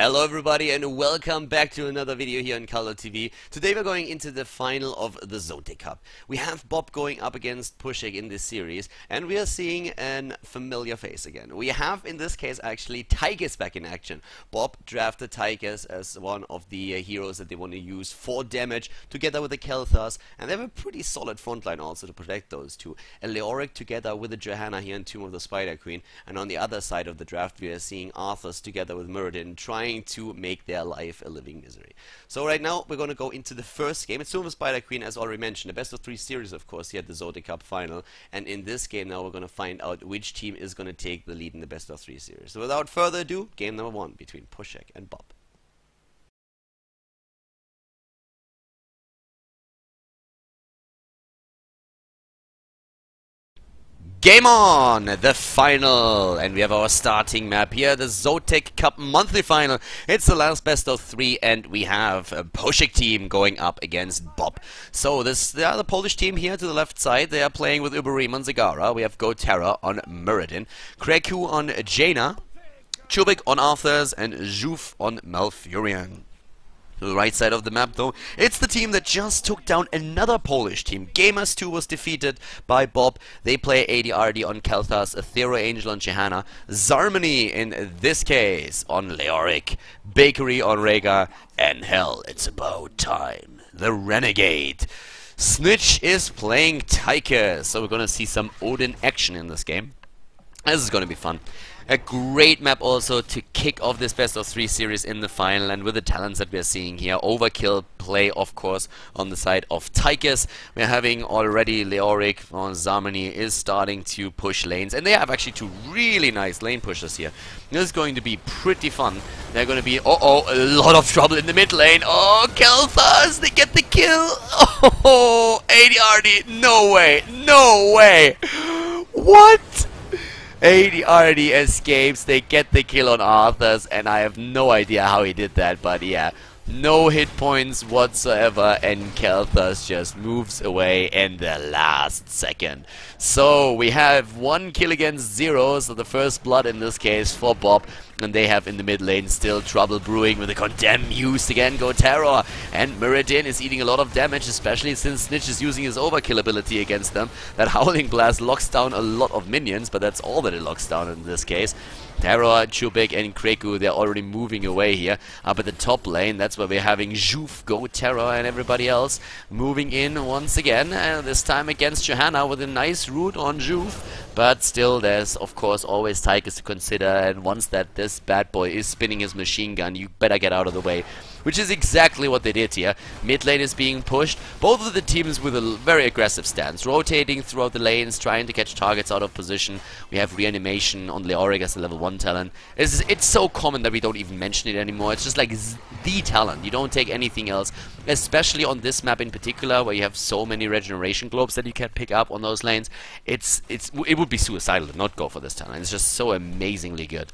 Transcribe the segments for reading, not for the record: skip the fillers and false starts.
Hello everybody and welcome back to another video here on Khaldor TV. Today we're going into the final of the ZOTAC Cup. We have Bob going up against Puszek in this series and we are seeing a familiar face again. We have in this case actually Tigers back in action. Bob drafted Tigers as one of the heroes that they want to use for damage together with the Khaldors, and they have a pretty solid frontline also to protect those two. A Leoric together with the Johanna here in Tomb of the Spider Queen, and on the other side of the draft we are seeing Arthurs together with Muradin trying to make their life a living misery. So right now we're going to go into the first game. It's Tomb of the Spider Queen, as already mentioned, a best of 3 series of course here at the ZOTAC Cup final, and in this game now we're going to find out which team is going to take the lead in the best of 3 series. So without further ado, game number 1 between Puszek and Bob. Game on! The final! And we have our starting map here, the ZOTAC Cup monthly final. It's the last best of 3 and we have a Puszek team going up against Bob. So they are the Polish team here to the left side. They are playing with Uberim on Zagara. We have GoTerra on Muradin, Kreku on Jaina, Chubik on Arthurs, and Zhuf on Malfurion. To the right side of the map though, it's the team that just took down another Polish team. Gamers 2 was defeated by Bob. They play ADRD on Khaldor, Aethero Angel on Johanna, Zarmany in this case on Leoric, Bakery on Rhaegar, and hell, it's about time, the Renegade. Snitch is playing Tigers, so we're gonna see some Odin action in this game. This is gonna be fun. A great map also to kick off this best of 3 series in the final, and with the talents that we're seeing here. Overkill play of course on the side of Tigers. We're having already Leoric on Zarmany is starting to push lanes, and they have actually 2 really nice lane pushers here. This is going to be pretty fun. They're going to be, a lot of trouble in the mid lane. Oh, Khaldors, they get the kill. Oh, ADRD, no way, no way. What? ADRD escapes, they get the kill on Arthurs, and I have no idea how he did that, but yeah, no hit points whatsoever, and Khaldor just moves away in the last second. So we have 1 kill against 0, so the first blood in this case for Bob, and they have in the mid lane still trouble brewing with the Condemn used again, GoTerra, and Muradin is eating a lot of damage, especially since Snitch is using his overkill ability against them. That Howling Blast locks down a lot of minions, but that's all that it locks down in this case. Terra, Chubik, and Kreku, they're already moving away here. Up at the top lane, that's where we're having Zhuf, GoTerra, and everybody else moving in once again. This time against Johanna with a nice root on Zhuf. But still, there's of course always Tigers to consider, and once that this bad boy is spinning his machine gun, you better get out of the way. Which is exactly what they did here. Mid lane is being pushed. Both of the teams with a very aggressive stance, rotating throughout the lanes, trying to catch targets out of position. We have reanimation on Leoric as a level 1 talent. It's so common that we don't even mention it anymore. It's just like the talent. You don't take anything else, especially on this map in particular, where you have so many regeneration globes that you can pick up on those lanes. It would be suicidal to not go for this talent. It's just so amazingly good.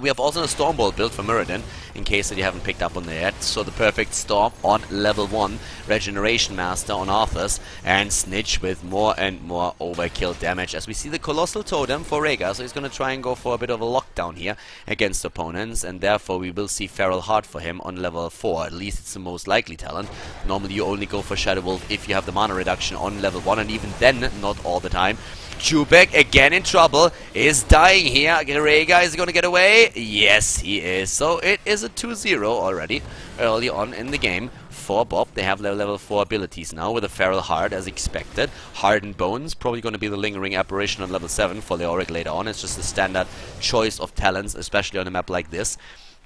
We have also a Stormbolt build for Muradin, in case that you haven't picked up on there yet. So the perfect storm on level 1, Regeneration Master on Arthurs, and Snitch with more and more overkill damage, as we see the Colossal Totem for Rhaegar. So he's going to try and go for a bit of a lockdown here against opponents, and therefore we will see Feral Heart for him on level 4. At least it's the most likely talent. Normally you only go for Shadow Wolf if you have the mana reduction on level 1, and even then, not all the time. Chubik, again in trouble, is dying here. Rhaegar is going to get away. Yes, he is. So it is a 2-0 already, early on in the game for Bob. They have their level 4 abilities now with a Feral Heart as expected. Hardened Bones, probably going to be the Lingering Apparition on level 7 for Leoric later on. It's just a standard choice of talents, especially on a map like this.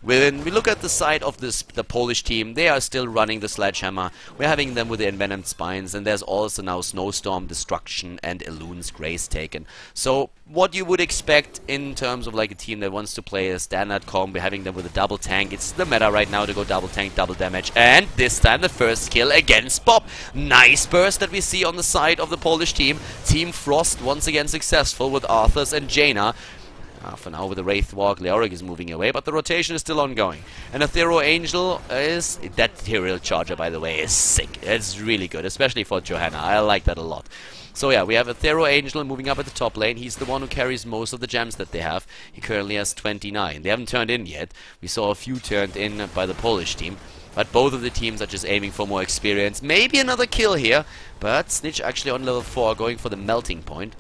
When we look at the side of the Polish team, they are still running the Sledgehammer. We're having them with the Envenomed Spines, and there's also now Snowstorm, Destruction, and Elun's Grace taken. So what you would expect in terms of like a team that wants to play a standard comp, we're having them with a double tank. It's the meta right now to go double tank, double damage, and this time the first kill against Bob. Nice burst that we see on the side of the Polish team. Team Frost once again successful with Arthurs and Jaina. For now, with the Wraith Walk, Leoric is moving away, but the rotation is still ongoing. And Aethero Angel is... That Ethereal Charger, by the way, is sick. It's really good, especially for Johanna. I like that a lot. So yeah, we have a Thero Angel moving up at the top lane. He's the one who carries most of the gems that they have. He currently has 29. They haven't turned in yet. We saw a few turned in by the Polish team. But both of the teams are just aiming for more experience. Maybe another kill here. But Snitch actually on level 4 going for the melting point.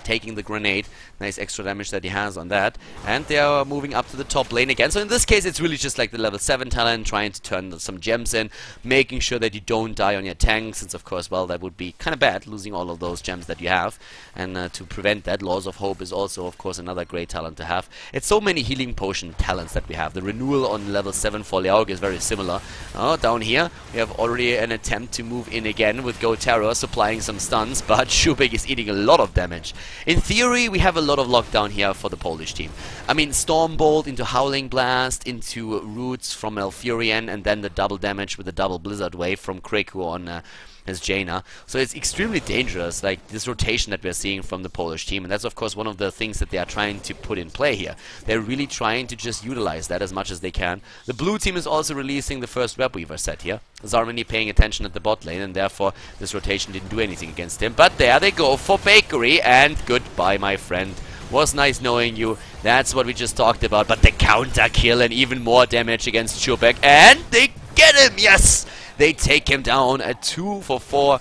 Taking the grenade. Nice extra damage that he has on that. And they are moving up to the top lane again. So in this case, it's really just like the level 7 talent, trying to turn some gems in, making sure that you don't die on your tank, since of course, well, that would be kind of bad, losing all of those gems that you have. And to prevent that, Laws of Hope is also, of course, another great talent to have. It's so many healing potion talents that we have. The renewal on level 7 for Leaug is very similar. Down here, we have already an attempt to move in again with Go Terror, supplying some stuns, but Puszek is eating a lot of damage. In theory, we have a lot of lockdown here for the Polish team. I mean, Stormbolt into Howling Blast, into Roots from Malfurion, and then the double damage with the double Blizzard Wave from Kriku on his Jaina. So it's extremely dangerous, like this rotation that we're seeing from the Polish team, and that's of course one of the things that they are trying to put in play here. They're really trying to just utilize that as much as they can. The blue team is also releasing the first Webweaver set here. Zarmany paying attention at the bot lane, and therefore this rotation didn't do anything against him. But there they go for Bakery, and goodbye, my friend. Was nice knowing you. That's what we just talked about. But the counter kill and even more damage against Puszek, and they get him. Yes, they take him down at 2 for 4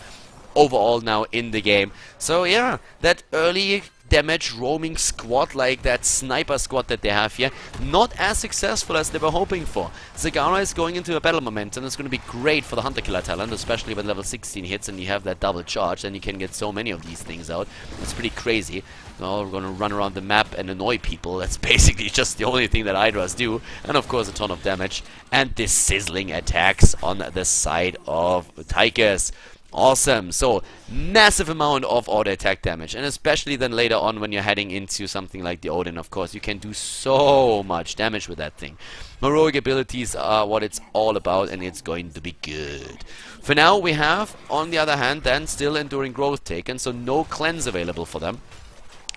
overall now in the game. So yeah, that early damage roaming squad, like that sniper squad that they have here, not as successful as they were hoping for. Zagara is going into a battle momentum. It's going to be great for the Hunter Killer talent, especially when level 16 hits and you have that double charge, and you can get so many of these things out. It's pretty crazy. Well, we're going to run around the map and annoy people. That's basically just the only thing that Hydras do. And of course a ton of damage. And this sizzling attacks on the side of Tychus. Awesome. So, massive amount of auto attack damage. And especially then later on when you're heading into something like the Odin, of course, you can do so much damage with that thing. Heroic abilities are what it's all about, and it's going to be good. For now, we have, on the other hand, then still Enduring Growth taken, so no cleanse available for them.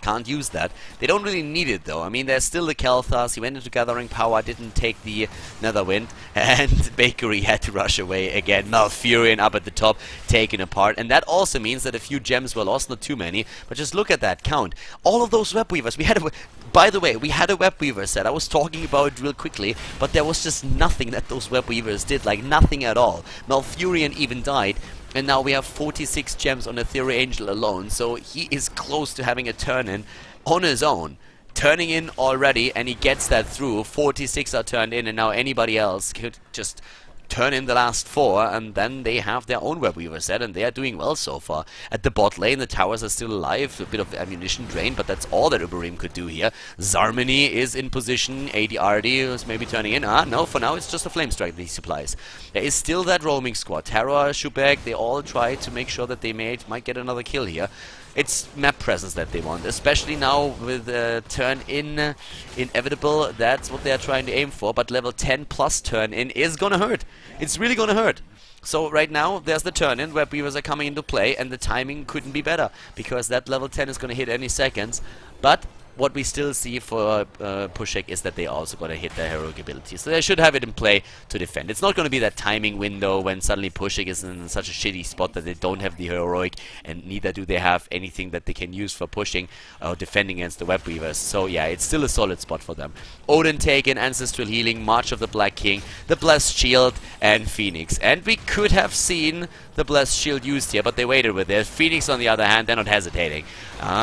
Can't use that. They don't really need it though. I mean, there's still the Kel'Thas. He went into Gathering Power, didn't take the Netherwind, and Bakery had to rush away again. Malfurion up at the top, taken apart, and that also means that a few gems were lost, not too many, but just look at that count. All of those Webweavers, we had a... By the way, we had a Webweaver set. I was talking about it real quickly, but there was just nothing that those Webweavers did, like nothing at all. Malfurion even died. And now we have 46 gems on the Thero Angel alone, so he is close to having a turn-in on his own. Turning in already, and he gets that through. 46 are turned in, and now anybody else could just turn in the last 4, and then they have their own Webweaver set, and they are doing well so far. At the bot lane, the towers are still alive, a bit of ammunition drain, but that's all that Uberim could do here. Zarmany is in position, ADRD is maybe turning in. No, for now it's just a Flame Strike that he supplies. There is still that roaming squad. Terra, Puszek, they all try to make sure that they might get another kill here. It's map presence that they want, especially now with turn-in inevitable. That's what they're trying to aim for, but level 10 plus turn-in is gonna hurt. It's really gonna hurt. So right now, there's the turn-in, where Weavers are coming into play, and the timing couldn't be better, because that level 10 is gonna hit any seconds. But what we still see for Puszek is that they also got to hit their heroic ability. So they should have it in play to defend. It's not going to be that timing window when suddenly Puszek is in such a shitty spot that they don't have the heroic, and neither do they have anything that they can use for pushing or defending against the Webweavers. So yeah, it's still a solid spot for them. Odin taken, Ancestral Healing, March of the Black King, the Blessed Shield, and Phoenix. And we could have seen the Blessed Shield used here, but they waited with it. Phoenix, on the other hand, they're not hesitating.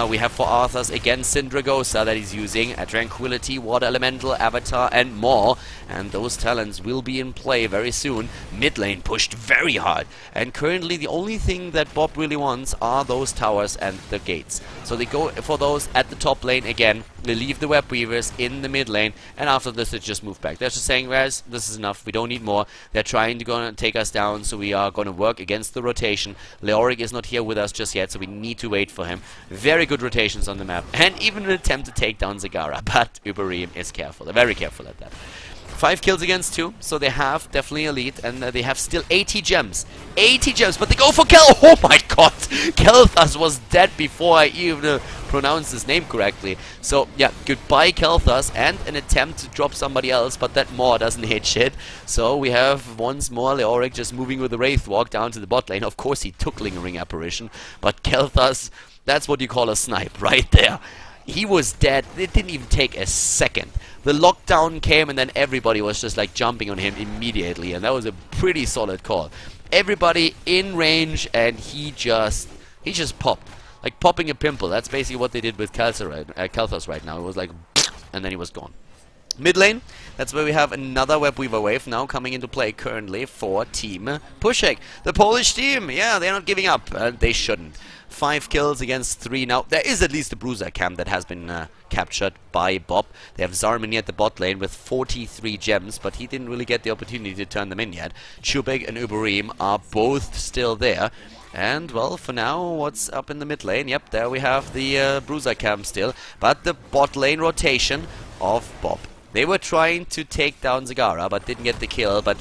We have for Arthas again Syndragosa that he's using, a Tranquility, Water Elemental, Avatar, and more. And those talents will be in play very soon. Mid lane pushed very hard, and currently the only thing that Bob really wants are those towers and the gates. So they go for those at the top lane again. They leave the Webweavers in the mid lane, and after this they just move back. They're just saying, guys, this is enough, we don't need more. They're trying to go take us down, so we are going to work against the rotation. Leoric is not here with us just yet, so we need to wait for him. Very good rotations on the map, and even an attempt to take down Zagara, but Uberim is careful. They're very careful at that. 5 kills against 2, so they have definitely a lead, and they have still 80 gems. 80 gems, but they go for Kel. Oh my god! Kel'Thas was dead before I even pronounce his name correctly. So yeah, goodbye Kelthas, and an attempt to drop somebody else, but that Maw doesn't hit shit. So we have once more Leoric just moving with the Wraith Walk down to the bot lane. Of course he took Lingering Apparition, but Kelthas, that's what you call a snipe right there. He was dead. It didn't even take a second. The lockdown came and then everybody was just like jumping on him immediately, and that was a pretty solid call. Everybody in range, and he just popped. Like popping a pimple. That's basically what they did with Kelthas right now. It was like, and then he was gone. Mid lane, that's where we have another Webweaver wave now coming into play currently for Team Puszek. The Polish team, yeah, they're not giving up. They shouldn't. 5 kills against 3 now. There is at least a Bruiser camp that has been captured by Bob. They have Zarmini at the bot lane with 43 gems, but he didn't really get the opportunity to turn them in yet. Chubek and Uberim are both still there. And, well, for now, what's up in the mid lane? Yep, there we have the Bruiser camp still. But the bot lane rotation of Bob. They were trying to take down Zagara, but didn't get the kill, but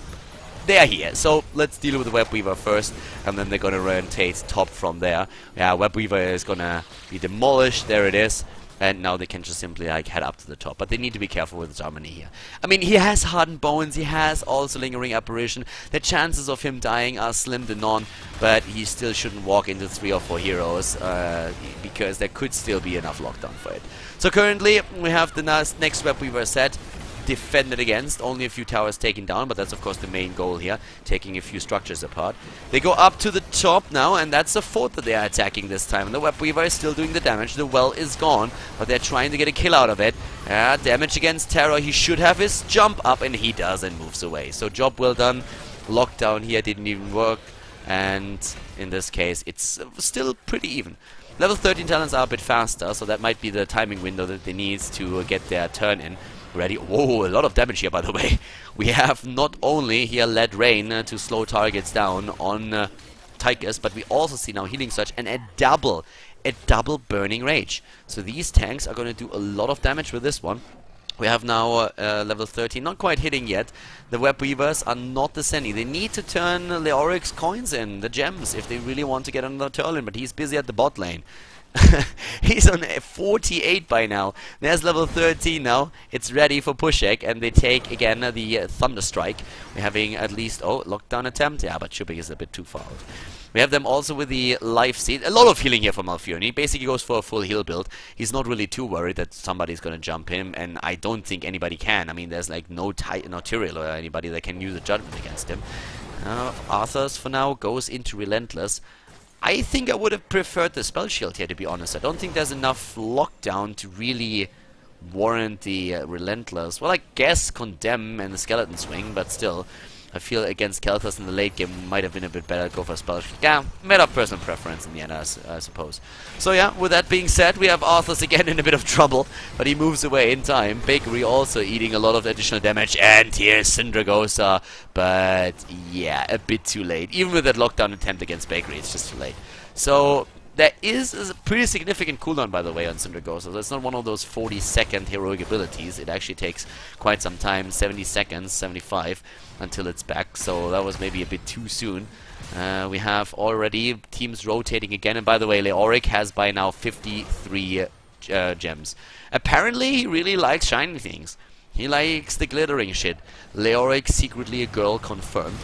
they're here. So let's deal with the Webweaver first, and then they're gonna rotate top from there. Yeah, Webweaver is gonna be demolished. There it is. And now they can just simply like head up to the top. But they need to be careful with Zarmini here. I mean, he has Hardened Bones, he has also Lingering Apparition. The chances of him dying are slim to none, but he still shouldn't walk into 3 or 4 heroes, because there could still be enough lockdown for it. So currently, we have the next Webweaver set defended against, only a few towers taken down, but that's of course the main goal here, taking a few structures apart. They go up to the top now, and that's the fort that they are attacking this time, and the Webweaver is still doing the damage. The well is gone, but they're trying to get a kill out of it. Damage against Terror. He should have his jump up, and he does, and moves away. So job well done. Lockdown here didn't even work, and in this case it's still pretty even. Level 13 talents are a bit faster, so that might be the timing window that they need to get their turn in. Ready? Whoa, a lot of damage here, by the way. We have not only here Lead Rain to slow targets down on Tychus, but we also see now Healing Surge and a double Burning Rage. So these tanks are going to do a lot of damage with this one. We have now level 13, not quite hitting yet. The Webweavers are not descending. They need to turn Leoric's coins in, the gems, if they really want to get another turn in, but he's busy at the bot lane. He's on 48 by now. There's level 13 now. It's ready for Puszek, and they take again the Thunder Strike. We're having at least, oh, lockdown attempt. Yeah, but Chubik is a bit too far out. We have them also with the Life Seed. A lot of healing here from Alfion. He basically goes for a full heal build. He's not really too worried that somebody's gonna jump him, and I don't think anybody can. I mean, there's like no Tyrael or anybody that can use a judgment against him. Arthur's for now goes into Relentless. I think I would have preferred the Spell Shield here, to be honest. I don't think there's enough lockdown to really warrant the Relentless. Well, I guess Condemn and the Skeleton Swing, but still, I feel against Kelthas in the late game might have been a bit better to go for a Spell Shield. Yeah, matter of personal preference in the end, I suppose. So yeah, with that being said, we have Arthas again in a bit of trouble, but he moves away in time. Bakery also eating a lot of additional damage, and here's Syndragosa, but yeah, a bit too late. Even with that lockdown attempt against Bakery, it's just too late. So there is a pretty significant cooldown, by the way, on Syndragosa. So it's not one of those 40-second heroic abilities. It actually takes quite some time, 70 seconds, 75, until it's back. So that was maybe a bit too soon. We have already teams rotating again. And by the way, Leoric has by now 53 gems. Apparently, he really likes shiny things. He likes the glittering shit. Leoric, secretly a girl, confirmed.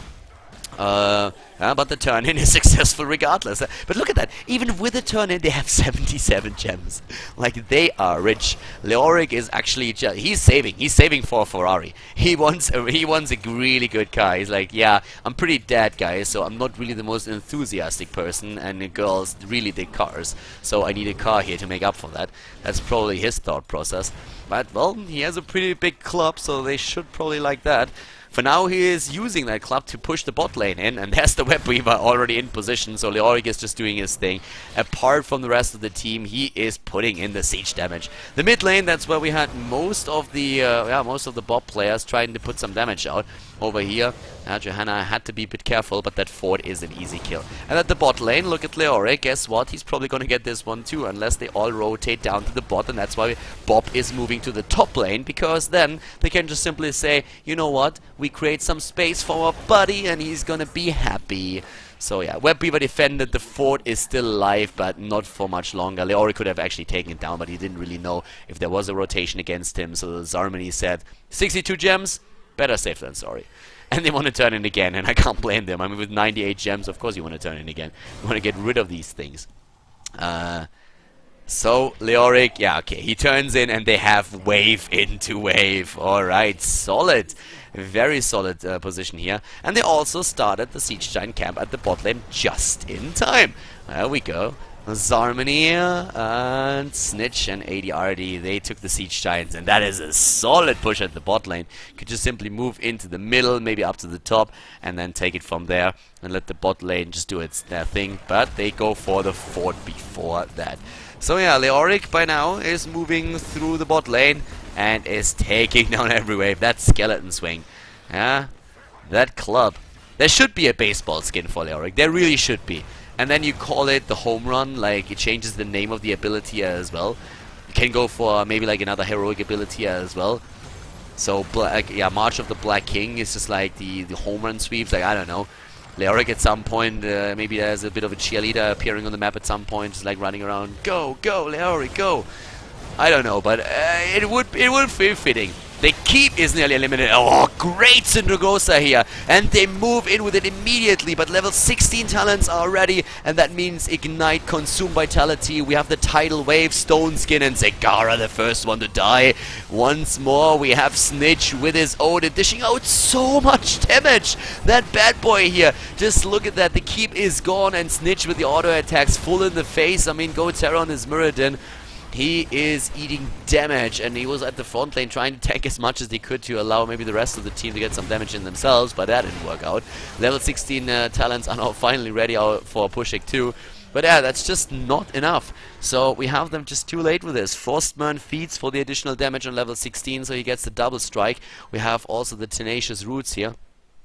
But the turn-in is successful regardless. But look at that. Even with the turn-in, they have 77 gems. Like, they are rich. Leoric is actually he's saving for a Ferrari. He wants a really good car. He's like, yeah, I'm pretty dead, guys, so I'm not really the most enthusiastic person, and girls really dig cars. So I need a car here to make up for that. That's probably his thought process. But, well, he has a pretty big club, so they should probably like that. For now, he is using that club to push the bot lane in, and there's the Webweaver already in position, so Leoric is just doing his thing. Apart from the rest of the team, he is putting in the siege damage. The mid lane, that's where we had most of the bot players trying to put some damage out. Over here, Johanna had to be a bit careful, but that fort is an easy kill. And at the bot lane, look at Leoric. Guess what? He's probably going to get this one too, unless they all rotate down to the bot, and that's why Bob is moving to the top lane, because then they can just simply say, you know what? We create some space for our buddy, and he's going to be happy. So yeah, Web Weaver defended. The fort is still alive, but not for much longer. Leori could have actually taken it down, but he didn't really know if there was a rotation against him. So Zarmany said, 62 gems, better safe than sorry. And they want to turn in again, and I can't blame them. I mean, with 98 gems, of course you want to turn in again. You want to get rid of these things. So, Leoric, yeah, okay, he turns in and they have wave into wave. Alright, solid. Very solid position here. And they also started the Siege Giant camp at the bot lane just in time. There we go. Zarmany and Snitch and ADRD, they took the Siege Giants, and that is a solid push at the bot lane. Could just simply move into the middle, maybe up to the top, and then take it from there and let the bot lane just do their thing. But they go for the fort before that. So yeah, Leoric by now is moving through the bot lane and is taking down every wave. That skeleton swing. Yeah, that club. There should be a baseball skin for Leoric. There really should be. And then you call it the home run, like it changes the name of the ability as well. You can go for maybe like another heroic ability as well. So yeah, March of the Black King is just like the home run sweeps, like I don't know. Leoric at some point, maybe there's a bit of a cheerleader appearing on the map at some point, just like running around, go, go, Leoric, go. I don't know, but it would feel fitting. The keep is nearly eliminated. Oh, great Syndragosa here. And they move in with it immediately. But level 16 talents are ready. And that means Ignite, Consume Vitality. We have the Tidal Wave, Stone Skin, and Zegara, the first one to die. Once more, we have Snitch with his Odin dishing out so much damage. That bad boy here. Just look at that. The keep is gone. And Snitch with the auto attacks full in the face. I mean, go Terra on his Muradin. He is eating damage, and he was at the front lane trying to tank as much as he could to allow maybe the rest of the team to get some damage in themselves, but that didn't work out. Level 16 talents are now finally ready out for Puszek too. But yeah, that's just not enough. So we have them just too late with this. Frostburn feeds for the additional damage on level 16, so he gets the double strike. We have also the Tenacious Roots here.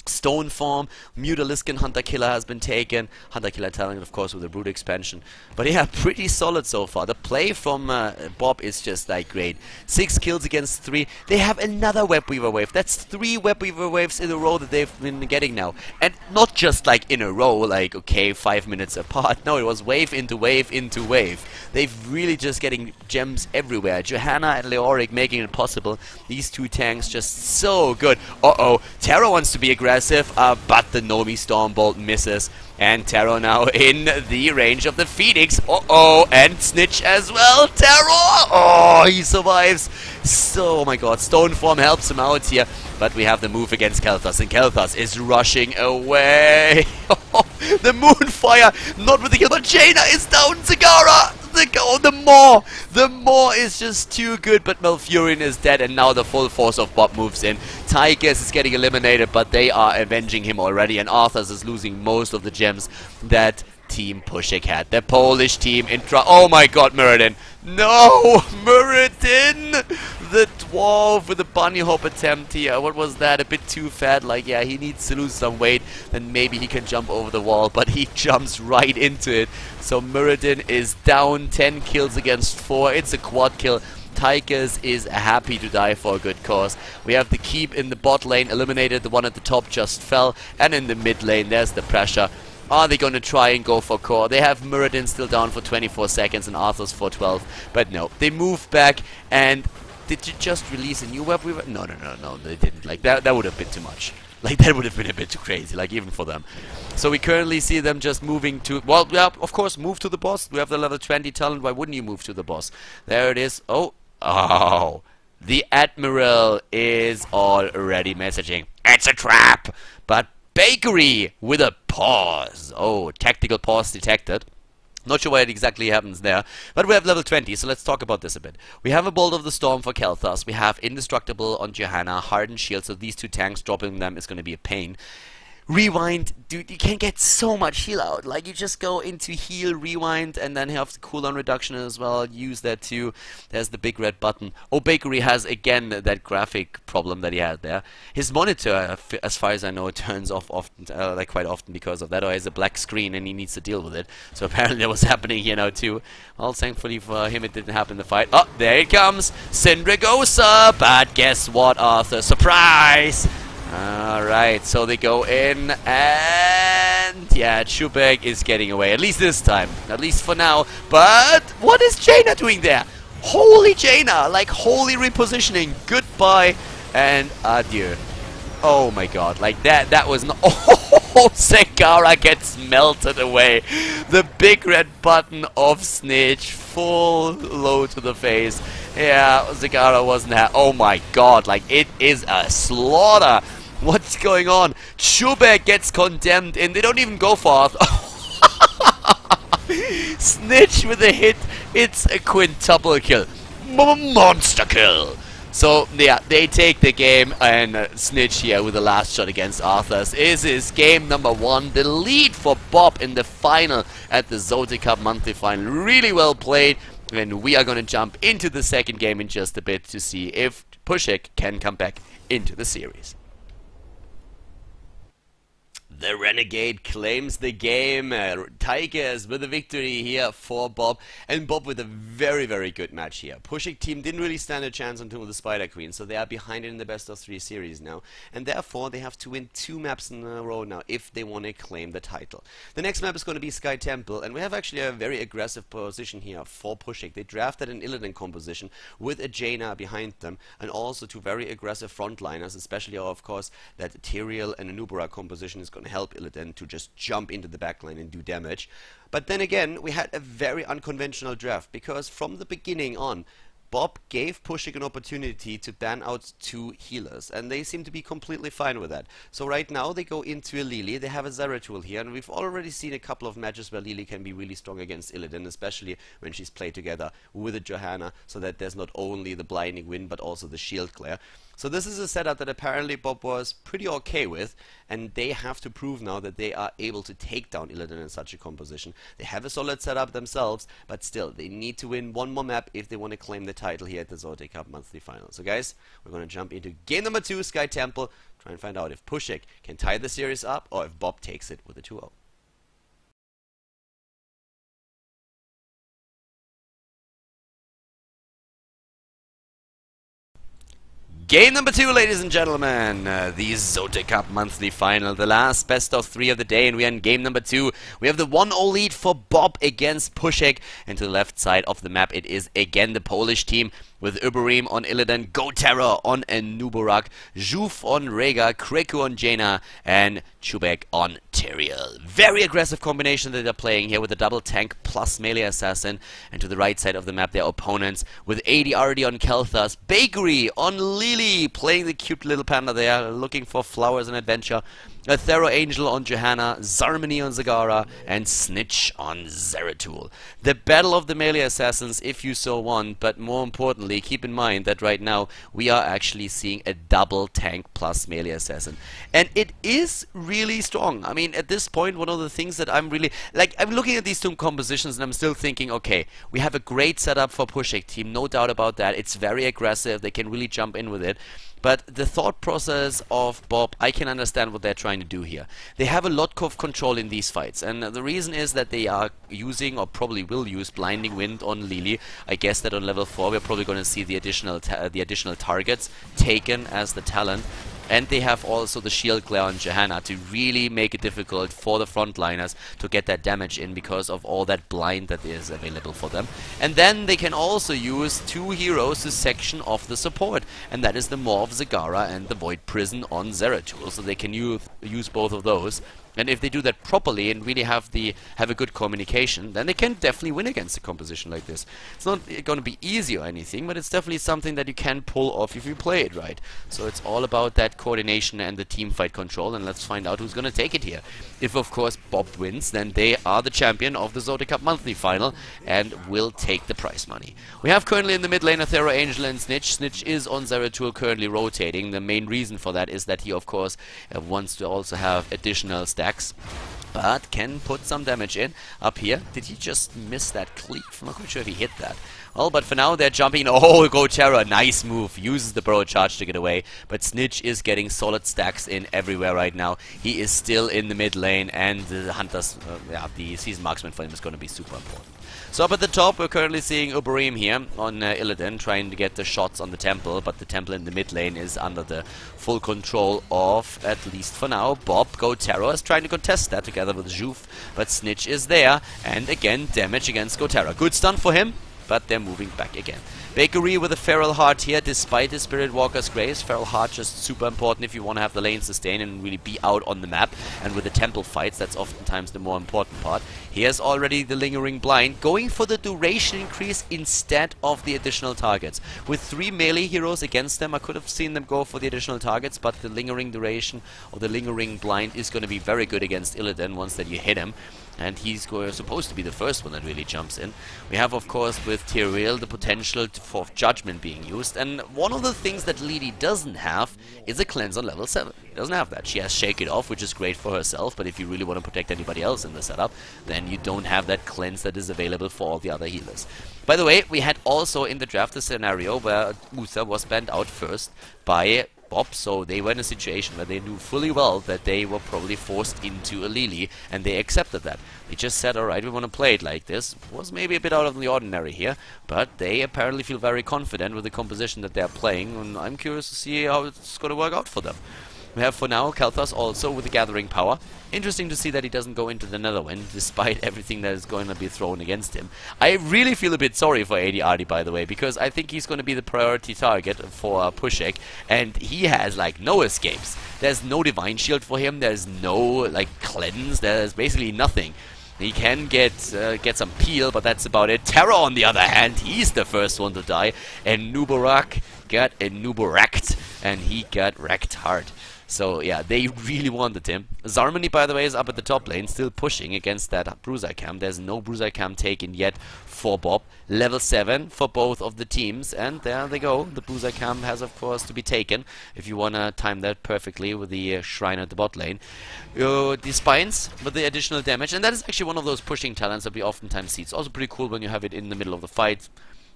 Stone form, Mutaliskin Hunter Killer has been taken. Hunter Killer talent, of course, with the Brute expansion. But yeah, pretty solid so far. The play from Bob is just like great. 6 kills against 3. They have another Web Weaver wave. That's 3 Web Weaver waves in a row that they've been getting now. And not just like in a row, like okay, 5 minutes apart. No, it was wave into wave into wave. They've really just getting gems everywhere. Johanna and Leoric making it possible. These two tanks just so good. Uh-oh, Terra wants to be aggressive. But the Nomi Stormbolt misses. And Terror now in the range of the Phoenix. Uh-oh, and Snitch as well. Terror! Oh, he survives. So, oh my god, Stoneform helps him out here. But we have the move against Kel'Thas, and Kel'Thas is rushing away. The Moonfire, not with the kill, but Jaina is down. Zegara! The Maw is just too good, but Malfurion is dead, and now the full force of Bob moves in. Tigers is getting eliminated, but they are avenging him already, and Arthas is losing most of the gems that Team Puszek had. The Polish team oh my god, Muradin! No! Muradin! The dwarf with the bunny hop attempt here. What was that? A bit too fat. Like, yeah, he needs to lose some weight. Then maybe he can jump over the wall. But he jumps right into it. So Muradin is down. 10 kills against 4. It's a quad kill. Tigers is happy to die for a good cause. We have the keep in the bot lane eliminated. The one at the top just fell. And in the mid lane, there's the pressure. Are they going to try and go for core? They have Muradin still down for 24 seconds and Arthas for 12. But no, they move back. And did you just release a new Web Weaver? No, they didn't. Like, that would have been too much. Like, that would have been a bit too crazy, like, even for them. So we currently see them just moving to... Well, yeah, of course, move to the boss. We have the level 20 talent. Why wouldn't you move to the boss? There it is. Oh. The Admiral is already messaging. It's a trap! But Bakery with a pause. Oh, tactical pause detected. Not sure what exactly happens there, but we have level 20, so let's talk about this a bit. We have a Bolt of the Storm for Kel'Thas, we have Indestructible on Johanna, Hardened Shield, so these two tanks, dropping them is going to be a pain. Rewind, dude, you can get so much heal out. Like, you just go into heal, rewind, and then have the cooldown reduction as well. Use that too. There's the big red button. Oh, Bakery has again that graphic problem that he had there. His monitor, as far as I know, turns off often, like quite often because of that, or he has a black screen and he needs to deal with it. So apparently that was happening here now too. Well, thankfully for him it didn't happen in the fight. Oh, there it comes! Syndragosa! But guess what, Arthur? Surprise! Alright, so they go in and And yeah, Puszek is getting away, at least this time, at least for now. But what is Jaina doing there? Holy Jaina, like holy repositioning. Goodbye and adieu. Oh my god, like that was not... Oh, Zagara gets melted away. The big red button of Snitch, full low to the face. Yeah, Zagara wasn't oh my god, like it is a slaughter. What's going on? Puszek gets condemned and they don't even go for it. Snitch with a hit. It's a quintuple kill. Monster kill. So, yeah, they take the game, and Snitch here with the last shot against Arthurs is his game number 1. The lead for Bob in the final at the ZOTAC Cup monthly final. Really well played, and we are going to jump into the second game in just a bit to see if Puszek can come back into the series. The Renegade claims the game. Tigers with a victory here for Bob. And Bob with a very, very good match here. Puszek team didn't really stand a chance until the Spider Queen, so they are behind in the best of 3 series now. And therefore, they have to win 2 maps in a row now if they want to claim the title. The next map is going to be Sky Temple, and we have actually a very aggressive position here for Puszek. They drafted an Illidan composition with a Jaina behind them, and also 2 very aggressive frontliners, especially, of course, that Tyrael and Anubara composition is going to help Illidan to just jump into the backline and do damage. But then again, we had a very unconventional draft, because from the beginning on, Bob gave Puszek an opportunity to ban out 2 healers, and they seem to be completely fine with that. So right now they go into a Lily, they have a Zeratul here, and we've already seen a couple of matches where Lily can be really strong against Illidan, especially when she's played together with a Johanna, so that there's not only the blinding wind but also the shield glare. So this is a setup that apparently Bob was pretty okay with, and they have to prove now that they are able to take down Illidan in such a composition. They have a solid setup themselves, but still, they need to win 1 more map if they want to claim the title here at the ZOTAC Cup monthly final. So guys, we're going to jump into game number 2, Sky Temple, try and find out if Puszek can tie the series up or if Bob takes it with a 2-0. Game number 2, ladies and gentlemen, the ZOTAC Cup monthly final, the last best of 3 of the day, and we are in game number 2. We have the 1-0 lead for Bob against Puszek, and to the left side of the map it is again the Polish team with Uberim on Illidan, Go Terror on Anubarak, Zhuf on Rhaegar, Kreku on Jaina, and Puszek on Tyrael. Very aggressive combination that they're playing here with a double tank plus melee assassin, and to the right side of the map their opponents with AD already on Khaldor, Bakery on Lily, playing the cute little panda there, looking for flowers and adventure, a Thero Angel on Johanna, Zarmini on Zagara, and Snitch on Zeratul. The battle of the melee assassins, if you so want, but more importantly, keep in mind that right now we are actually seeing a double tank plus melee assassin. And it is really strong. I mean, at this point, one of the things that I'm really... Like, I'm looking at these 2 compositions and I'm still thinking, okay, we have a great setup for Puszek team, no doubt about that. It's very aggressive, they can really jump in with it. But the thought process of Bob, I can understand what they're trying to do here. They have a lot of control in these fights, and the reason is that they are using, or probably will use, Blinding Wind on Lily. I guess that on level 4 we're probably going to see the additional targets taken as the talent. And they have also the shield glare on Johanna to really make it difficult for the frontliners to get that damage in because of all that blind that is available for them. And then they can also use 2 heroes to section off the support, and that is the Maw of Zagara and the Void Prison on Zeratul, so they can use both of those. And if they do that properly and really have a good communication, then they can definitely win against a composition like this. It's not going to be easy or anything, but it's definitely something that you can pull off if you play it right. So it's all about that coordination and the team fight control, and let's find out who's going to take it here. If, of course, Bob wins, then they are the champion of the ZOTAC Cup monthly final and will take the prize money. We have currently in the mid lane a Thero Angel and Snitch. Snitch is on Zeratul currently rotating. The main reason for that is that he, of course, wants to also have additional stacks, but can put some damage in. Up here, did he just miss that cleave? I'm not quite sure if he hit that. Well, but for now they're jumping. Oh, Go Terror, nice move. Uses the burrow charge to get away, but Snitch is getting solid stacks in everywhere right now. He is still in the mid lane, and the Hunters, the Season Marksman for him is going to be super important. So up at the top, we're currently seeing Uberim here on Illidan, trying to get the shots on the temple, but the temple in the mid lane is under the full control of, at least for now, Bob. Go Terror is trying to contest that together together with Juve, but Snitch is there, and again, damage against Gotera. Good stun for him, but they're moving back again. Bakery with a Feral Heart here, despite his Spirit Walker's Grace. Feral Heart just super important if you want to have the lane sustain and really be out on the map. And with the temple fights, that's oftentimes the more important part. Here's already the Lingering Blind, going for the duration increase instead of the additional targets. With 3 melee heroes against them, I could have seen them go for the additional targets, but the Lingering Duration or the Lingering Blind is going to be very good against Illidan once that you hit him. And he's supposed to be the first one that really jumps in. We have, of course, with Tyrael, the potential for Judgment being used. And one of the things that Lily doesn't have is a cleanse on level 7. He doesn't have that. She has Shake It Off, which is great for herself. But if you really want to protect anybody else in the setup, then you don't have that cleanse that is available for all the other healers. By the way, we had also in the draft a scenario where Uther was banned out first by Bob, so they were in a situation where they knew fully well that they were probably forced into a Lily, and they accepted that. They just said, alright, we want to play it like this. Was maybe a bit out of the ordinary here, but they apparently feel very confident with the composition that they're playing, and I'm curious to see how it's going to work out for them. We have for now Khaldor also with the Gathering Power. Interesting to see that he doesn't go into the Netherwind, despite everything that is going to be thrown against him. I really feel a bit sorry for AD Artie, by the way, because I think he's going to be the priority target for Puszek, and he has, like, no escapes. There's no Divine Shield for him, there's no, like, cleanse, there's basically nothing. He can get some peel, but that's about it. Terror, on the other hand, he's the first one to die, and Nubarak got a Nubaraked, and he got wrecked hard. So yeah, they really wanted him. Zarmony, by the way, is up at the top lane, still pushing against that Bruiser Cam. There's no Bruiser Cam taken yet for Bob. Level 7 for both of the teams, and there they go. The Bruiser Cam has, of course, to be taken if you want to time that perfectly with the Shrine at the bot lane. The Spines with the additional damage, and that is actually one of those pushing talents that we oftentimes see. It's also pretty cool when you have it in the middle of the fight.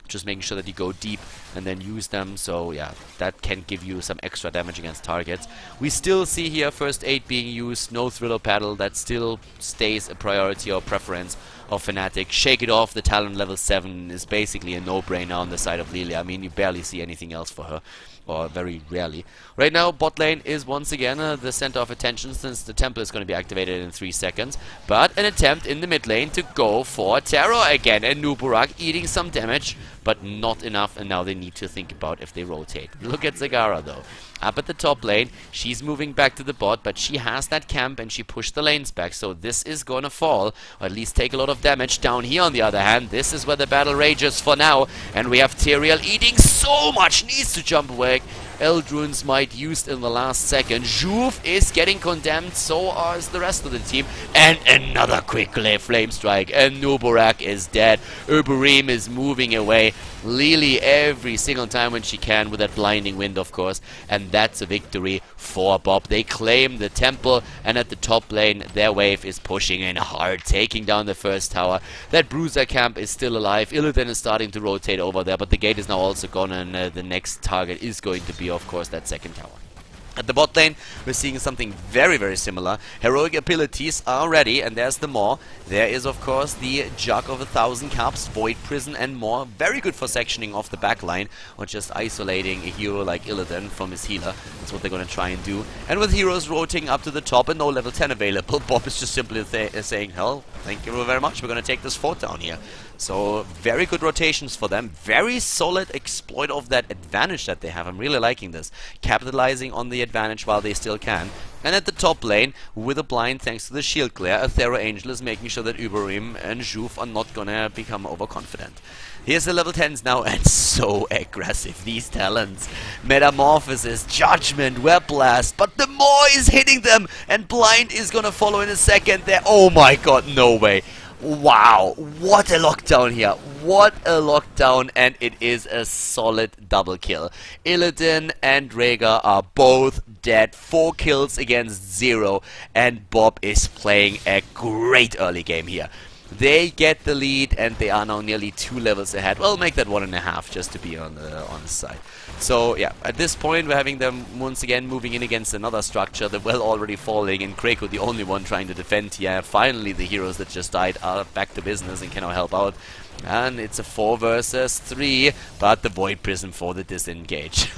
Just making sure that you go deep and then use them, so yeah, that can give you some extra damage against targets. We still see here First Aid being used, no Thriller Paddle, that still stays a priority or preference of Fnatic. Shake It Off, the talent level 7 is basically a no-brainer on the side of Lilia. I mean, you barely see anything else for her, or very rarely. Right now, bot lane is once again the center of attention, since the temple is going to be activated in 3 seconds. But an attempt in the mid lane to go for Terror again, and Nubarak eating some damage, but not enough, and now they need to think about if they rotate. Look at Zagara though. Up at the top lane, she's moving back to the bot, but she has that camp and she pushed the lanes back, so this is gonna fall, or at least take a lot of damage. Down here on the other hand, this is where the battle rages for now, and we have Tyrael eating so much, needs to jump away. Eldrun's Might used in the last second. Juve is getting condemned, so is the rest of the team. And another quick flame strike, and Nubarak is dead. Uberim is moving away. Lily every single time when she can, with that blinding wind, of course. And that's a victory for Bob. They claim the temple, and at the top lane, their wave is pushing in hard, taking down the first tower. That Bruiser Camp is still alive. Illidan is starting to rotate over there, but the gate is now also gone, and the next target is going to be, of course, that second tower. At the bot lane, we're seeing something very, very similar. Heroic abilities are ready, and there's the Maw. There is, of course, the Jug of 1,000 Cups, Void Prison, and more. Very good for sectioning off the back line, or just isolating a hero like Illidan from his healer. That's what they're going to try and do. And with heroes rotating up to the top and no level 10 available, Bob is just simply saying, hell, thank you very much, we're going to take this fort down here. So, very good rotations for them. Very solid exploit of that advantage that they have. I'm really liking this. Capitalizing on the advantage while they still can. And at the top lane, with a blind thanks to the shield glare, Athera Angel is making sure that Uberim and Juve are not gonna become overconfident. Here's the level 10s now, and so aggressive, these talents. Metamorphosis, Judgment, Web Blast, but the Maw is hitting them, and Blind is gonna follow in a second there. Oh my god, no way. Wow, what a lockdown here. What a lockdown, and it is a solid double kill. Illidan and Rhaegar are both dead. 4 kills against 0, and Bob is playing a great early game here. They get the lead, and they are now nearly 2 levels ahead. Well, make that 1.5 just to be on the side. So yeah, at this point we're having them once again moving in against another structure. The well already falling, and Kreko the only one trying to defend here. Finally the heroes that just died are back to business and cannot help out. And it's a 4 versus 3, but the Void Prism for the disengage.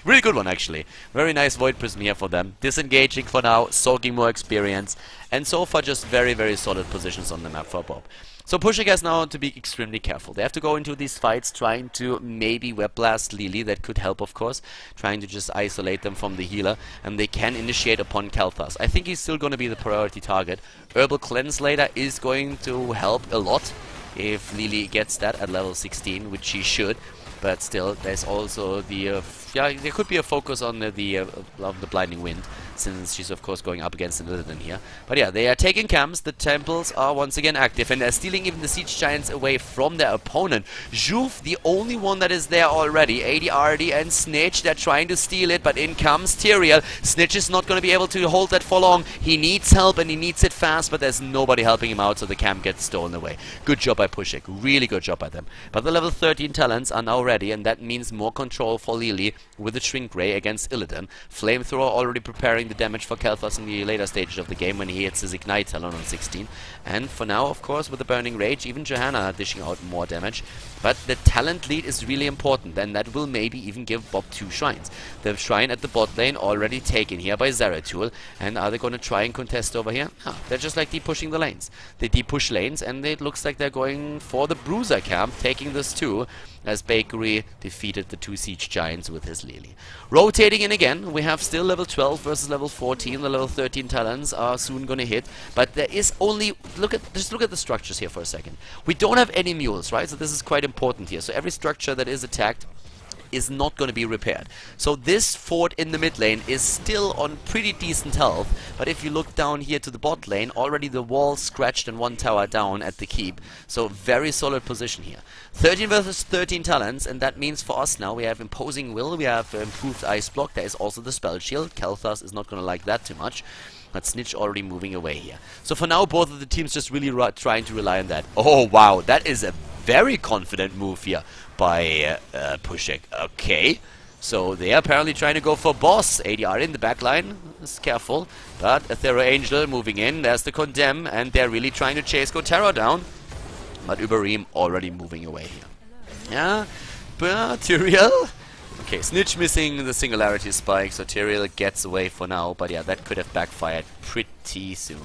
Really good one, actually. Very nice Void Prism here for them. Disengaging for now, soaking more experience, and so far just very, very solid positions on the map for Bob. So Puszek has now to be extremely careful. They have to go into these fights trying to maybe Web Blast Lili. That could help, of course. Trying to just isolate them from the healer. And they can initiate upon Khaldor. I think he's still going to be the priority target. Herbal Cleanse later is going to help a lot if Lili gets that at level 16, which she should. But still, there's also the yeah, there could be a focus on the Blinding Wind, since she's of course going up against Illidan here. But yeah, they are taking camps. The temples are once again active, and they're stealing even the siege giants away from their opponent. Juve, the only one that is there already. ADRD and Snitch, they're trying to steal it, but in comes Tyrael. Snitch is not going to be able to hold that for long. He needs help, and he needs it fast, but there's nobody helping him out, so the camp gets stolen away. Good job by Puszek. Really good job by them. But the level 13 talents are now ready, and that means more control for Lili with the Shrink Ray against Illidan. Flamethrower already preparing the damage for Khaldor in the later stages of the game when he hits his Ignite talent on 16. And for now, of course, with the Burning Rage, even Johanna dishing out more damage. But the talent lead is really important, and that will maybe even give Bob 2 shrines. The shrine at the bot lane already taken here by Zeratul. And are they going to try and contest over here? No, they're just like deep-pushing the lanes. They deep-push lanes, and it looks like they're going for the Bruiser camp, taking this too, as Bakery defeated the 2 siege giants with his Lili. Rotating in again, we have still level 12 versus level 14. The level 13 talents are soon going to hit, but there is only, just look at the structures here for a second. We don't have any mules, right? So this is quite important here. So every structure that is attacked is not going to be repaired. So this fort in the mid lane is still on pretty decent health, but if you look down here to the bot lane, already the wall scratched and 1 tower down at the keep. So very solid position here. 13 versus 13 talents, and that means for us now we have Imposing Will, we have improved Ice Block, there is also the Spell Shield. Khaldor is not going to like that too much. But Snitch already moving away here. So for now, both of the teams just really trying to rely on that. Oh, wow. That is a very confident move here by Puszek. Okay. So they are apparently trying to go for boss. ADR in the back line. Is careful. But Aethera Angel moving in. There's the Condemn. And they're really trying to chase Gotera down. But Uberim already moving away here. Yeah. But Tyrael. Okay, Snitch missing the Singularity Spike, so Tyrael gets away for now, but yeah, that could have backfired pretty soon.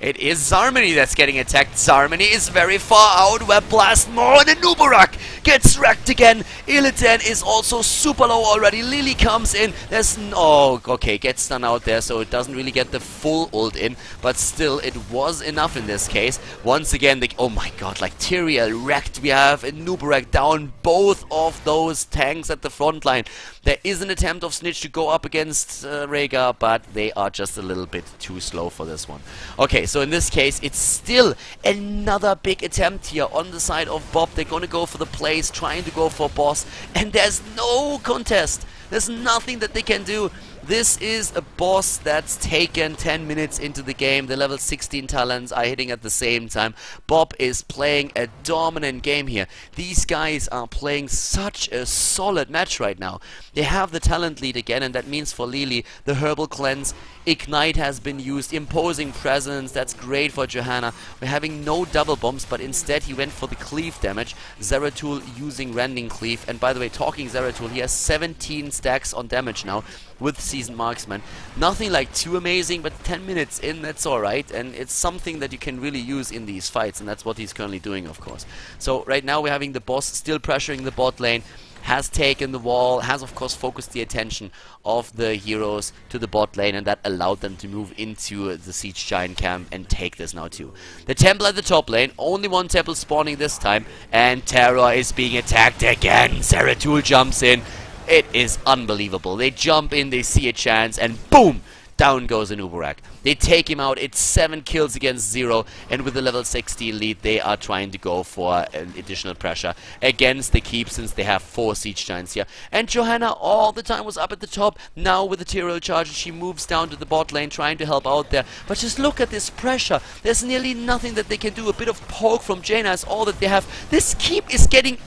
It is Zarmany that's getting attacked. Zarmany is very far out. Web Blast more, and then Nubarak gets wrecked again. Illidan is also super low already. Lili comes in. There's oh, okay, gets stunned out there, so it doesn't really get the full ult in, but still, it was enough in this case. Once again, oh my god, like Tyrael wrecked. We have Nubarak down both of those tanks at the front line. There is an attempt of Snitch to go up against Rhaegar, but they are just a little bit too slow for this one. Okay, so in this case, it's still another big attempt here on the side of Bob. They're going to go for the plays, trying to go for boss, and there's no contest. There's nothing that they can do. This is a boss that's taken 10 minutes into the game. The level 16 talents are hitting at the same time. Bob is playing a dominant game here. These guys are playing such a solid match right now. They have the talent lead again, and that means for Lili, the Herbal Cleanse, Ignite has been used, Imposing Presence, that's great for Johanna. We're having no double bombs, but instead he went for the cleave damage. Zeratul using Rending Cleave, and by the way, talking Zeratul, he has 17 stacks on damage now with Seasoned Marksman. Nothing like too amazing, but 10 minutes in, that's alright, and it's something that you can really use in these fights, and that's what he's currently doing, of course. So right now we're having the boss still pressuring the bot lane, has taken the wall, has of course focused the attention of the heroes to the bot lane, and that allowed them to move into the siege giant camp and take this now too. The temple at the top lane, only one temple spawning this time, and Terror is being attacked again. Zeratul jumps in. It is unbelievable. They jump in, they see a chance, and boom! Down goes an Uberak. They take him out. It's 7 kills against 0. And with the level 16 lead, they are trying to go for additional pressure against the keep, since they have 4 siege giants here. And Johanna all the time was up at the top. Now with the Tyrael charge, she moves down to the bot lane, trying to help out there. But just look at this pressure. There's nearly nothing that they can do. A bit of poke from Jaina is all that they have. This keep is getting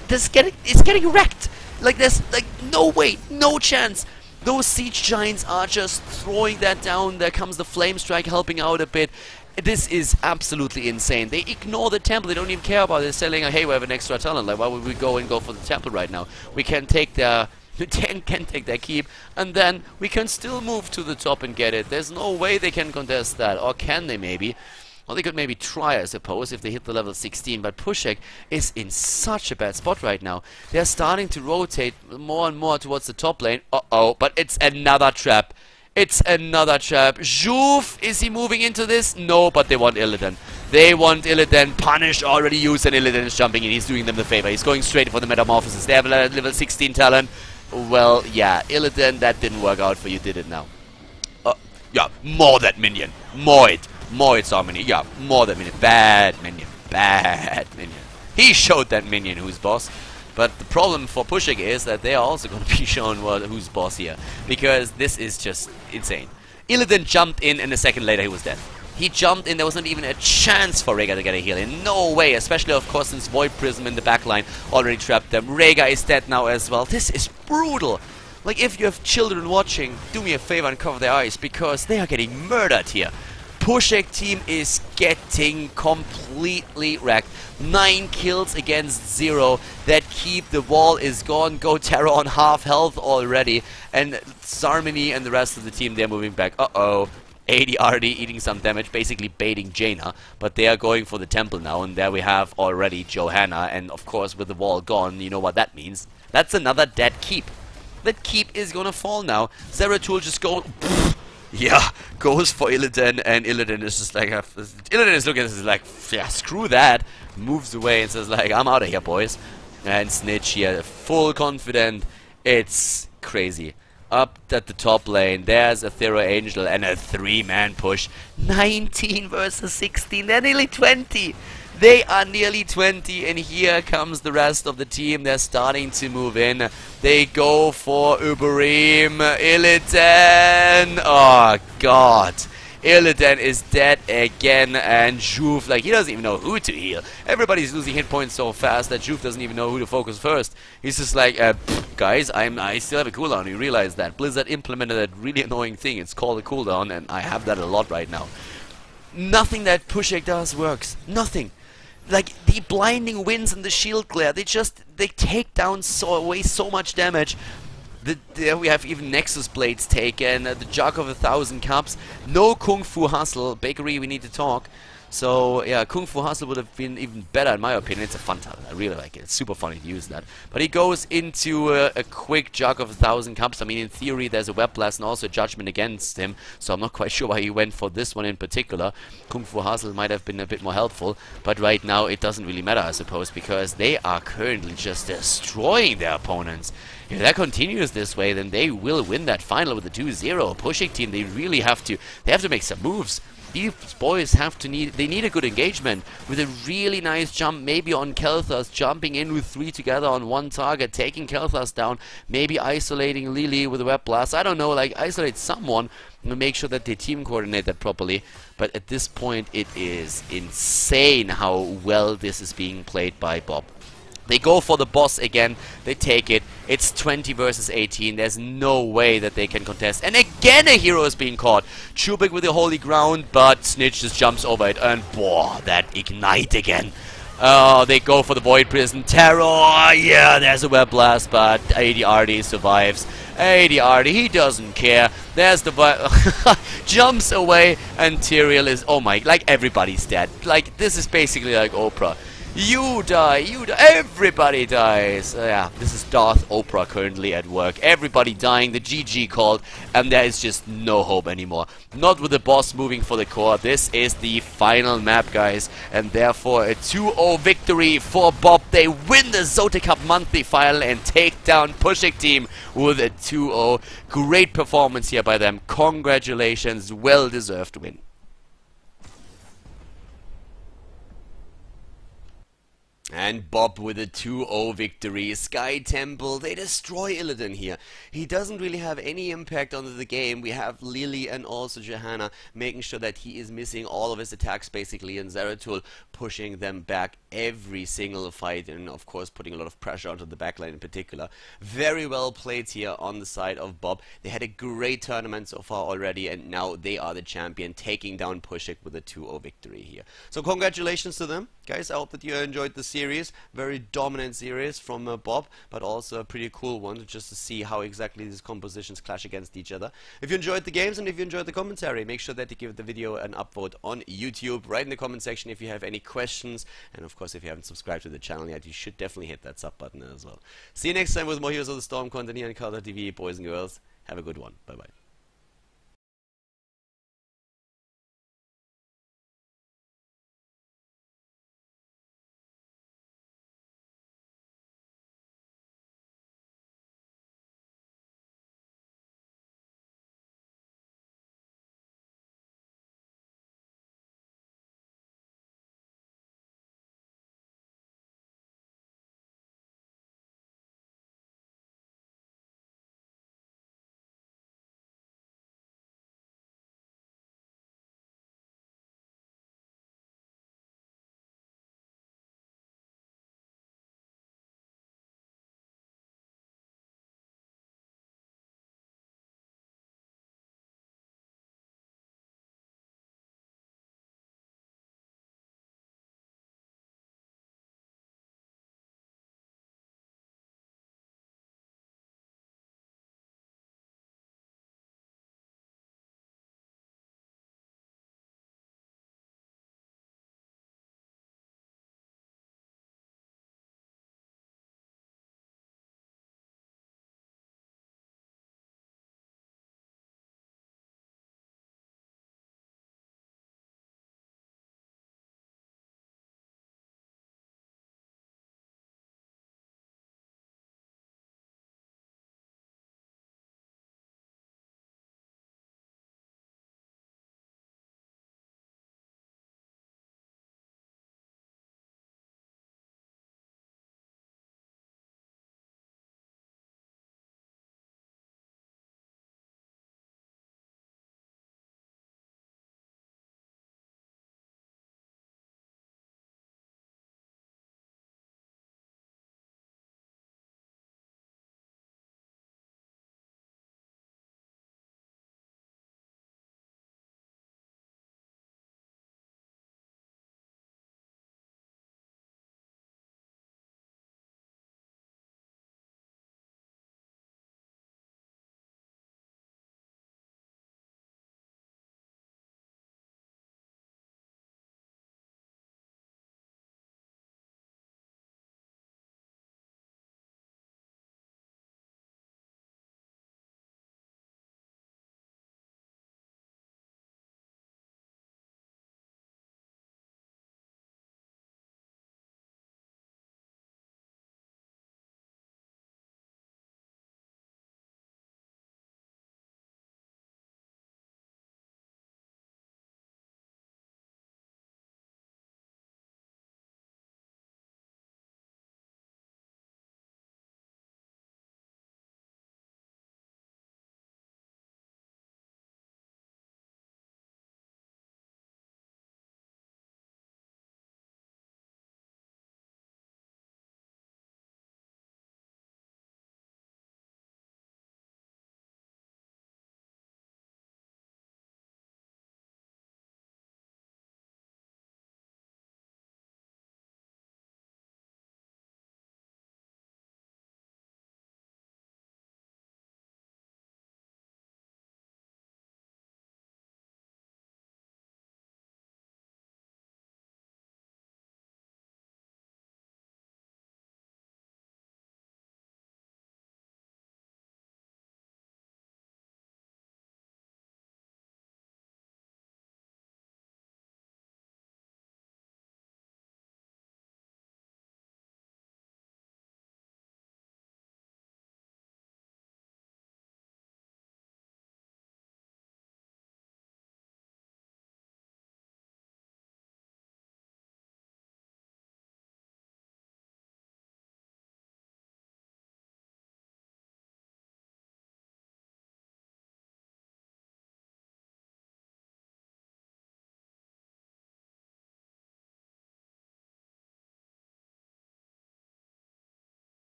wrecked. Like there's like no way, no chance. Those siege giants are just throwing that down. There comes the flame strike helping out a bit, This is absolutely insane. They ignore the temple. They don't even care about it. They're saying, hey, we have an extra talent. Like, why would we go for the temple right now? We can take their... can take their keep, and then we can still move to the top and get it. There's no way they can contest that. Or can they maybe? Well, they could maybe try, I suppose, if they hit the level 16. But Puszek is in such a bad spot right now. They're starting to rotate more and more towards the top lane. Uh-oh, but it's another trap. It's another trap. Juve, is he moving into this? No, but they want Illidan. They want Illidan. Punish already used, and Illidan is jumping in. He's doing them the favor. He's going straight for the Metamorphosis. They have a level 16 talent. Well, yeah, Illidan, that didn't work out for you, did it now? Yeah, more that minion. More it's our minion. Yeah, more that minion. Bad minion. Bad minion. He showed that minion who's boss. But the problem for Puszek is that they are also going to be shown who's boss here. Because this is just insane. Illidan jumped in, and a second later he was dead. He jumped in, there was not even a chance for Rhaegar to get a heal in. No way, especially of course since Void Prism in the backline already trapped them. Rhaegar is dead now as well. This is brutal. Like, if you have children watching, do me a favor and cover their eyes, because they are getting murdered here. Puszek team is getting completely wrecked. 9 kills against 0. That keep, the wall is gone. Go Terra on half health already. And Sarmini and the rest of the team, they're moving back. Uh-oh. AD already eating some damage, basically baiting Jaina. But they are going for the temple now. And there we have already Johanna. And of course, with the wall gone, you know what that means. That's another dead keep. That keep is gonna fall now. Zeratul just goes... Yeah, goes for Illidan, and Illidan is just like... Illidan is looking at this like, yeah, screw that. Moves away and says like, I'm out of here, boys. And Snitch here, full confident. It's crazy. Up at the top lane, there's a Thera Angel and a 3-man push. 19 versus 16, they're nearly 20. They are nearly 20, and here comes the rest of the team. They're starting to move in. They go for Uberim. Illidan! Oh, God. Illidan is dead again, and Juve, like, he doesn't even know who to heal. Everybody's losing hit points so fast that Juve doesn't even know who to focus first. He's just like, guys, I still have a cooldown. You realize that. Blizzard implemented that really annoying thing. It's called a cooldown, and I have that a lot right now. Nothing that Puszek does works. Nothing. Like, the blinding winds and the shield glare, they take down away so much damage. There we have even Nexus Blades taken, the Jug of 1,000 Cups, no Kung Fu Hustle, Bakery we need to talk. So yeah, Kung Fu Hustle would have been even better in my opinion. It's a fun talent, I really like it, it's super funny to use that. But he goes into a quick Jug of 1,000 Cups. I mean, in theory there's a Web Blast and also a Judgment against him, so I'm not quite sure why he went for this one in particular. Kung Fu Hustle might have been a bit more helpful, but right now it doesn't really matter, I suppose, because they are currently just destroying their opponents. If that continues this way, then they will win that final with the 2-0. Puszek team, they really have to make some moves. These boys they need a good engagement with a really nice jump, maybe on Kel'Thas, jumping in with 3 together on one target, taking Kel'Thas down, maybe isolating Lily with a Web Blast. I don't know, like isolate someone and make sure that they team coordinate that properly. But at this point, it is insane how well this is being played by Bob. They go for the boss again, they take it, it's 20 versus 18, there's no way that they can contest, and again a hero is being caught. Chubik with the holy ground, but Snitch just jumps over it, and boah, that ignite again. Oh, they go for the Void Prison, Terror, yeah, there's a Web Blast, but ADRD survives. ADRD, he doesn't care, there's the jumps away, and Tyrael is, oh my, like everybody's dead. Like, this is basically like Oprah. You die, everybody dies. Yeah, this is Darth Oprah currently at work. Everybody dying, the GG called, and there is just no hope anymore. Not with the boss moving for the core. This is the final map, guys, and therefore a 2-0 victory for Bob. They win the ZOTAC Cup monthly final and take down Puszek team with a 2-0. Great performance here by them. Congratulations, well-deserved win. And Bob with a 2-0 victory. Sky Temple, they destroy Illidan here. He doesn't really have any impact on the game. We have Lily and also Johanna making sure that he is missing all of his attacks basically, and Zeratul pushing them back every single fight, and of course putting a lot of pressure onto the backline in particular. Very well played here on the side of Bob. They had a great tournament so far already, and now they are the champion, taking down Puszek with a 2-0 victory here. So congratulations to them, guys. I hope that you enjoyed the series. Very dominant series from Bob, but also a pretty cool one just to see how exactly these compositions clash against each other. If you enjoyed the games and if you enjoyed the commentary, make sure that you give the video an upvote on YouTube. Write in the comment section if you have any questions, and of course if you haven't subscribed to the channel yet, you should definitely hit that sub button as well. See you next time with more Heroes of the Storm content here on Khaldor TV. Boys and girls, have a good one. Bye bye.